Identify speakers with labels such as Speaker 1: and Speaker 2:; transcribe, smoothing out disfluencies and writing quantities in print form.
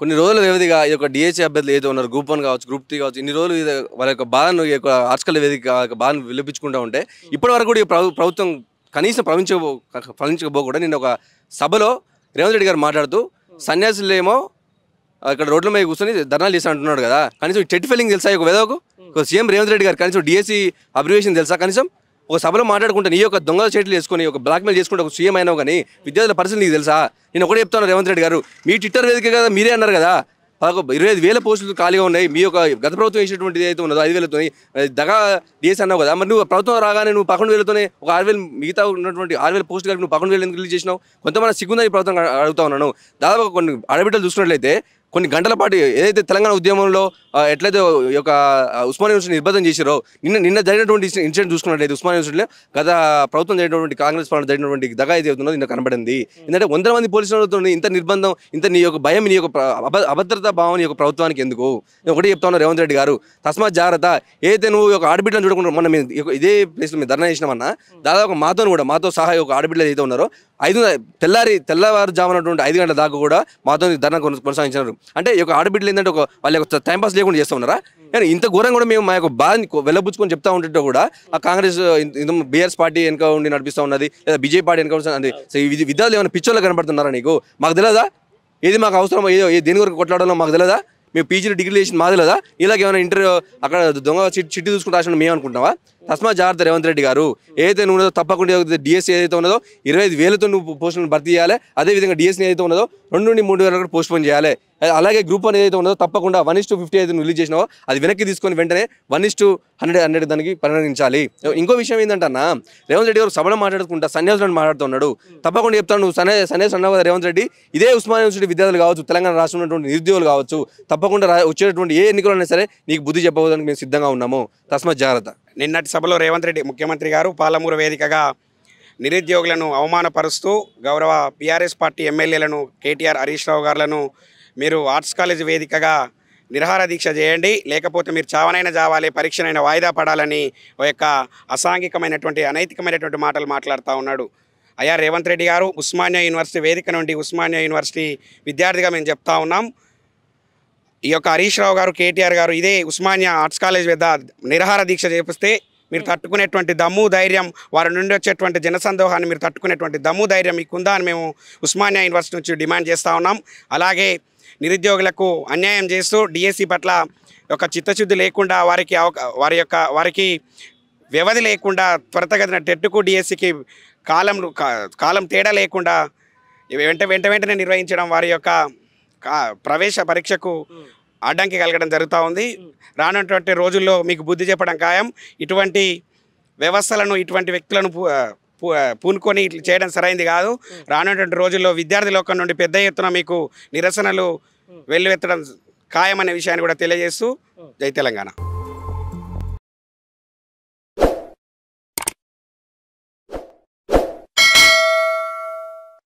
Speaker 1: కొన్ని రోజుల వ్యవధిగా ఈ యొక్క డిఎస్సీ అభ్యర్థులు ఏదో ఉన్నారు గ్రూప్ 1 కావచ్చు, గ్రూప్ 3 కావచ్చు, ఇన్ని రోజులు వాళ్ళ యొక్క బాధను ఈ యొక్క ఆర్టికల్ వేదిక బాధను విలపించుకుంటూ ఉంటే ఇప్పటి వరకు కూడా ఈ ప్రభుత్వం కనీసం ఫలించకపోకుండా నిన్న ఒక సభలో రేవంత్ రెడ్డి గారు మాట్లాడుతూ సన్యాసులేమో ఇక్కడ రోడ్ల మీద కూర్చొని ధర్నాలు చేసి అంటున్నాడు కదా, కనీసం టెట్ ఫెయిలింగ్ తెలుసా ఒక వెదవకు? సీఎం రేవంత్ రెడ్డి గారు కనీసం డిఎస్సీ అబ్రివేషన్ తెలుసా? కనీసం ఒక సభలో మాట్లాడుకుంటే నీ యొక్క దొంగల చేతులు వేసుకొని ఒక బ్లాక్మెయిల్ చేసుకుంటే ఒక సీఎం అయినావు కానీ విద్యార్థుల పరిస్థితి నీకు తెలుసా? నేను ఒకటే చెప్తాను రేవంత్ రెడ్డి గారు, మీ ట్విట్టర్ వేదిక కదా మీరే అన్నారు కదా 25,000 పోస్టులు ఖాళీగా ఉన్నాయి, మీ యొక్క గత ప్రభుత్వం వేసినటువంటి ఏదైతే ఉన్నదో 5,000తో దగా డిఎస్ అన్నావు కదా, మరి నువ్వు ప్రభుత్వం రాగానే నువ్వు 11,000తోనే ఒక 6,000 మిగతా ఉన్నటువంటి 6,000 పోస్టులు కలిపి నువ్వు 11,000 ఎందుకు రిలీజ్ చేసినావు? కొంతమంది సిగ్గుందని ప్రభుత్వం అడుగుతా ఉన్నాను. దాదాపు కొన్ని ఆడబిడ్డలు చూసుకున్నట్లయితే కొన్ని గంటల పాటు ఏదైతే తెలంగాణ ఉద్యమంలో ఎట్లయితే ఈ యొక్క ఉస్మానియా యూనివర్సిటీ నిర్బంధం చేశారో నిన్న జరిగినటువంటి ఇన్సిడెంట్ చూసుకున్నట్లయితే ఉస్మానియా యూనివర్సిటీలో గత ప్రభుత్వం జరిగినటువంటి కాంగ్రెస్ పార్టీ జరిగినటువంటి దగా ఏది అవుతుందో నిన్న కనబడింది. ఎందుకంటే 100 మంది పోలీసులతో ఇంత నిర్బంధం, ఇంత నీ యొక్క భయం, నీ యొక్క అభద్రతా భావం నీ యొక్క ప్రభుత్వానికి ఎందుకు? నేను ఒకటి చెప్తా ఉన్నా రేవంత్ రెడ్డి గారు, తస్మాత్ జాగ్రత్త. ఏదైతే నువ్వు ఒక ఆడబిడ్డను చూడకుండా మనం ఇదే ప్లేస్లో మేము ధర్నా చేసినామన్నా దాదాపు మాతో సహా ఒక ఆడబిడ్డలు ఏదైతే ఉన్నారో తెల్లవారుజామునటువంటి 5 గంటల దాకా కూడా మాతో ధర్నా కొనసాగించినారు. అంటే ఈ యొక్క ఆడబిడ్డలు ఏంటంటే వాళ్ళ యొక్క టైంపాస్ లేకుండా చేస్తూ ఉన్నారా? కానీ ఇంత ఘోరంగా కూడా మేము మా యొక్క బాధని వెళ్ళబుచ్చుకొని చెప్తా ఉంటే కూడా ఆ కాంగ్రెస్ బీఆర్ఎస్ పార్టీ వెనక ఉండి నడిపిస్తూ ఉన్నది, లేదా బీజేపీ పార్టీ వెనక ఉన్నది. విద్యార్థులు ఏమైనా పిచ్చోళ్ళు కనబడుతున్నారా నీకు? మాకు తెలియదా ఏది మాకు అవసరం, దేని వరకు కొట్లాడాలో మాకు తెలియదా? మేము పీజీలో డిగ్రీ చేసింది మాది లేదా? ఇలాగేమైనా ఇంటర్వ్యూ అక్కడ దొంగ చిట్టి చూసుకుని రాసిన మేము అనుకుంటావా? తస్మాత్ జాగ్రత్త రేవంత్ రెడ్డి గారు. ఏదైతే నువ్వు తప్పకుండా డిఎస్సీ ఏదైతే ఉన్నదో 25,000తో నువ్వు పోస్టులను భర్తీ చేయాలి. అదేవిధంగా డిఎస్సీ ఏదైతే ఉన్నదో 2 నుండి 3 వేల పోస్ట్ పోన్ చేయాలి. అలాగే గ్రూప్ 1 ఏదైతే ఉన్నదో తప్పకుండా 1:50 అయితే రిలీజ్ చేసినావో అది వెనక్కి తీసుకొని వెంటనే 1:100 దానికి పరిగణించాలి. ఇంకో విషయం ఏంటంటే అన్న, రేవంత్ రెడ్డి గారు సభలో మాట్లాడుకుంటా సన్యాసులను మాట్లాడుతున్నాడు. తప్పకుండా చెప్తాను, నువ్వు సన్యాసి అన్నావు కదా రేవంత్ రెడ్డి, ఇదే ఉస్మానియా యూనివర్సిటీ విద్యార్థులు కావచ్చు, తెలంగాణ రాష్ట్రంలో ఉన్నటువంటి నిరుద్యోగులు కావచ్చు, తప్పకుండా వచ్చేటువంటి ఏ ఎన్నికలైనా సరే నీకు బుద్ధి చెప్పవడానికి మేము సిద్ధంగా ఉన్నాము. తస్మాత్ జాగ్రత్త.
Speaker 2: నిన్నటి సభలో రేవంత్ రెడ్డి ముఖ్యమంత్రి గారు పాలమూరు వేదికగా నిరుద్యోగులను అవమానపరుస్తూ గౌరవ బీఆర్ఎస్ పార్టీ ఎమ్మెల్యేలను కేటీఆర్, హరీష్ రావు గారులను మీరు ఆర్ట్స్ కాలేజ్ వేదికగా నిరాహార దీక్ష చేయండి, లేకపోతే మీరు చావనైనా చావాలి, పరీక్షనైనా వాయిదా పడాలని ఓ యొక్క అసాంఘికమైనటువంటి అనైతికమైనటువంటి మాటలు మాట్లాడుతూ ఉన్నాడు. అయ్యా రేవంత్ రెడ్డి గారు, ఉస్మానియా యూనివర్సిటీ వేదిక నుండి ఉస్మానియా యూనివర్సిటీ విద్యార్థిగా మేము చెప్తా ఉన్నాం, ఈ యొక్క హరీష్ రావు గారు, కేటీఆర్ గారు ఇదే ఉస్మానియా ఆర్ట్స్ కాలేజ్ వద్ద నిరాహార దీక్ష చేపిస్తే మీరు తట్టుకునేటువంటి దమ్ము ధైర్యం, వారి నుండి వచ్చేటువంటి జనసందోహాన్ని మీరు తట్టుకునేటువంటి దమ్ము ధైర్యం మీకుందా అని మేము ఉస్మానియా యూనివర్సిటీ నుంచి డిమాండ్ చేస్తూ ఉన్నాం. అలాగే నిరుద్యోగులకు అన్యాయం చేస్తూ డిఎస్సి పట్ల ఒక చిత్తశుద్ధి లేకుండా వారికి వ్యవధి లేకుండా త్వరితగతిన టెట్కు డిఎస్సికి కాలం తేడా లేకుండా వెంటనే నిర్వహించడం వారి యొక్క ప్రవేశ పరీక్షకు అడ్డంకి కలగడం జరుగుతూ ఉంది. రానున్నటువంటి రోజుల్లో మీకు బుద్ధి చెప్పడం ఖాయం. ఇటువంటి వ్యవస్థలను, ఇటువంటి వ్యక్తులను పూనుకొని ఇట్లా చేయడం సరైంది కాదు. రానున్నటువంటి రోజుల్లో విద్యార్థి లోకం నుండి పెద్ద ఎత్తున మీకు నిరసనలు వెల్లువెత్తడం ఖాయం అనే విషయాన్ని కూడా తెలియజేస్తూ జై తెలంగాణ.